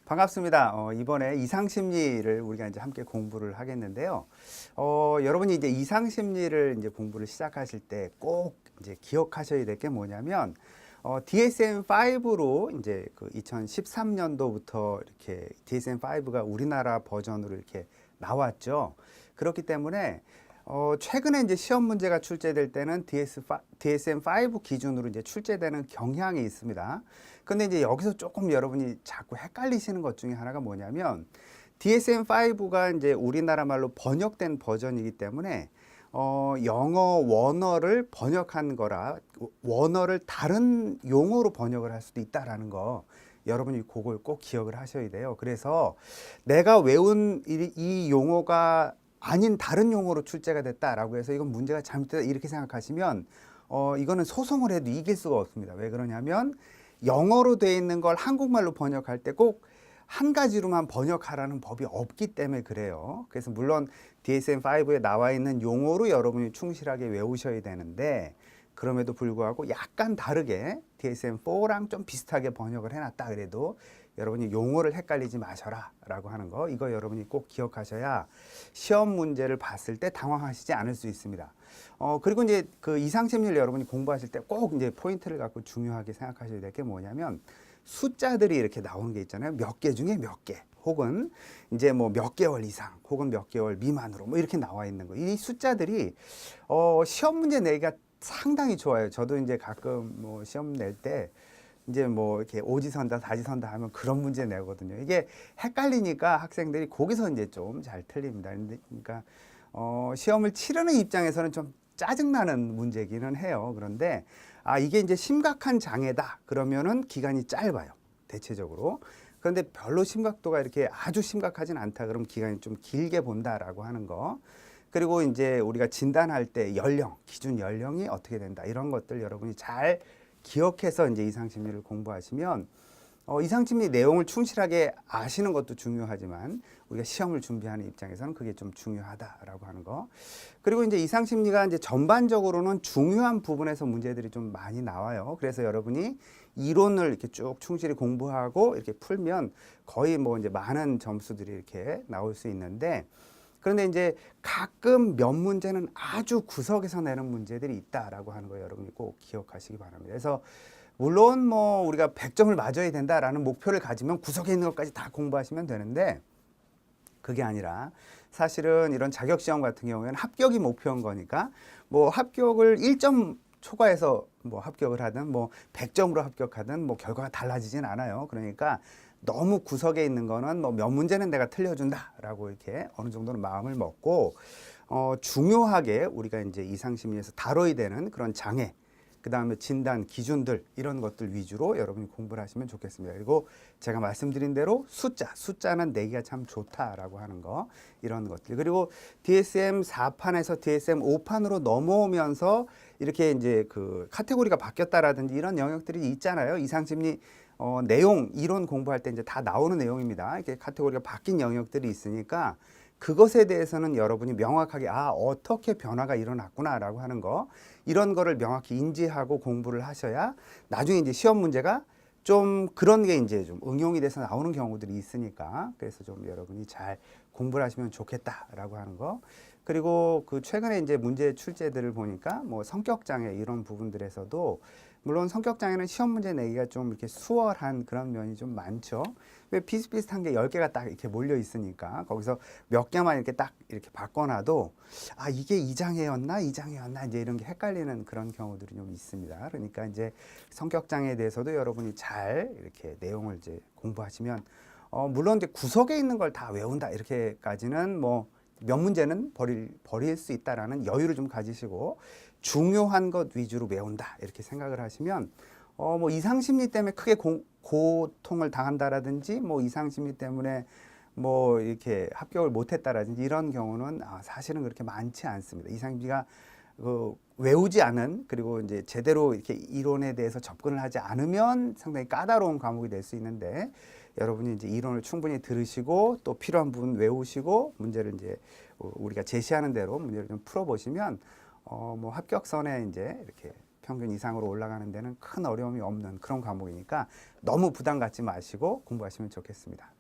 반갑습니다. 이번에 이상심리를 우리가 이제 함께 공부를 하겠는데요. 여러분이 이제 이상심리를 이제 공부를 시작하실 때 꼭 이제 기억하셔야 될 게 뭐냐면, DSM-5로 이제 그 2013년도부터 이렇게 DSM-5가 우리나라 버전으로 이렇게 나왔죠. 그렇기 때문에 최근에 이제 시험 문제가 출제될 때는 DSM-5 기준으로 이제 출제되는 경향이 있습니다. 근데 이제 여기서 조금 여러분이 자꾸 헷갈리시는 것 중에 하나가 뭐냐면, DSM-5가 이제 우리나라 말로 번역된 버전이기 때문에 영어 원어를 번역한 거라 원어를 다른 용어로 번역을 할 수도 있다라는 거, 여러분이 그걸 꼭 기억을 하셔야 돼요. 그래서 내가 외운 이 용어가 아닌 다른 용어로 출제가 됐다라고 해서 이건 문제가 잘못됐다 이렇게 생각하시면 이거는 소송을 해도 이길 수가 없습니다. 왜 그러냐면 영어로 되어 있는 걸 한국말로 번역할 때 꼭 한 가지로만 번역하라는 법이 없기 때문에 그래요. 그래서 물론 DSM-5에 나와 있는 용어로 여러분이 충실하게 외우셔야 되는데, 그럼에도 불구하고 약간 다르게 DSM-4랑 좀 비슷하게 번역을 해놨다 그래도 여러분이 용어를 헷갈리지 마셔라 라고 하는 거, 이거 여러분이 꼭 기억하셔야 시험 문제를 봤을 때 당황하시지 않을 수 있습니다. 그리고 이제 그 이상심리를 여러분이 공부하실 때 꼭 이제 포인트를 갖고 중요하게 생각하셔야 될 게 뭐냐면, 숫자들이 이렇게 나오는 게 있잖아요. 몇 개 중에 몇 개, 혹은 이제 뭐 몇 개월 이상, 혹은 몇 개월 미만으로 뭐 이렇게 나와 있는 거. 이 숫자들이 시험 문제 내기가 상당히 좋아요. 저도 이제 가끔 뭐 시험 낼 때 이제 뭐 이렇게 오지선다 다지선다 하면 그런 문제 내거든요. 이게 헷갈리니까 학생들이 거기서 이제 좀 잘 틀립니다. 그러니까 시험을 치르는 입장에서는 좀 짜증나는 문제기는 해요. 그런데 이게 이제 심각한 장애다 그러면은 기간이 짧아요, 대체적으로. 그런데 별로 심각도가 이렇게 아주 심각하진 않다 그러면 기간이 좀 길게 본다라고 하는 거. 그리고 이제 우리가 진단할 때 연령, 기준 연령이 어떻게 된다, 이런 것들 여러분이 잘 기억해서 이제 이상심리를 공부하시면, 이상심리 내용을 충실하게 아시는 것도 중요하지만 우리가 시험을 준비하는 입장에서는 그게 좀 중요하다라고 하는 거. 그리고 이제 이상심리가 이제 전반적으로는 중요한 부분에서 문제들이 좀 많이 나와요. 그래서 여러분이 이론을 이렇게 쭉 충실히 공부하고 이렇게 풀면 거의 뭐 이제 많은 점수들이 이렇게 나올 수 있는데, 그런데 이제 가끔 몇 문제는 아주 구석에서 내는 문제들이 있다라고 하는 거 여러분이 꼭 기억하시기 바랍니다. 그래서 물론 뭐 우리가 100점을 맞아야 된다라는 목표를 가지면 구석에 있는 것까지 다 공부하시면 되는데, 그게 아니라 사실은 이런 자격시험 같은 경우에는 합격이 목표인 거니까 뭐 합격을 1점 초과해서 뭐 합격을 하든 뭐 100점으로 합격하든 뭐 결과가 달라지진 않아요. 그러니까 너무 구석에 있는 거는 뭐 몇 문제는 내가 틀려준다라고 이렇게 어느 정도는 마음을 먹고, 중요하게 우리가 이제 이상심리에서 다뤄야 되는 그런 장애, 그 다음에 진단 기준들, 이런 것들 위주로 여러분이 공부를 하시면 좋겠습니다. 그리고 제가 말씀드린 대로 숫자는 내기가 참 좋다라고 하는 거, 이런 것들. 그리고 DSM 4판에서 DSM 5판으로 넘어오면서 이렇게 이제 그 카테고리가 바뀌었다라든지 이런 영역들이 있잖아요. 이상심리 내용, 이론 공부할 때 이제 다 나오는 내용입니다. 이렇게 카테고리가 바뀐 영역들이 있으니까 그것에 대해서는 여러분이 명확하게 어떻게 변화가 일어났구나라고 하는 거, 이런 거를 명확히 인지하고 공부를 하셔야 나중에 이제 시험 문제가 좀 그런 게 이제 좀 응용이 돼서 나오는 경우들이 있으니까, 그래서 좀 여러분이 잘 공부를 하시면 좋겠다라고 하는 거. 그리고 그 최근에 이제 문제 출제들을 보니까 뭐 성격 장애 이런 부분들에서도, 물론 성격 장애는 시험 문제 내기가 좀 이렇게 수월한 그런 면이 좀 많죠. 왜 비슷비슷한 게 10개가 딱 이렇게 몰려 있으니까 거기서 몇 개만 이렇게 딱 이렇게 바꿔놔도 이게 이 장애였나 이 장애였나 이제 이런 게 헷갈리는 그런 경우들이 좀 있습니다. 그러니까 이제 성격 장애에 대해서도 여러분이 잘 이렇게 내용을 이제 공부하시면, 물론 이제 구석에 있는 걸 다 외운다 이렇게까지는 뭐 몇 문제는 버릴 수 있다라는 여유를 좀 가지시고 중요한 것 위주로 외운다 이렇게 생각을 하시면, 뭐 이상심리 때문에 크게 고통을 당한다라든지 뭐 이상심리 때문에 뭐 이렇게 합격을 못했다라든지 이런 경우는 사실은 그렇게 많지 않습니다. 이상심리가 외우지 않은, 그리고 이제 제대로 이렇게 이론에 대해서 접근을 하지 않으면 상당히 까다로운 과목이 될 수 있는데, 여러분이 이제 이론을 충분히 들으시고 또 필요한 부분 외우시고 문제를 이제 우리가 제시하는 대로 문제를 좀 풀어보시면 뭐 합격선에 이제 이렇게 평균 이상으로 올라가는 데는 큰 어려움이 없는 그런 과목이니까 너무 부담 갖지 마시고 공부하시면 좋겠습니다.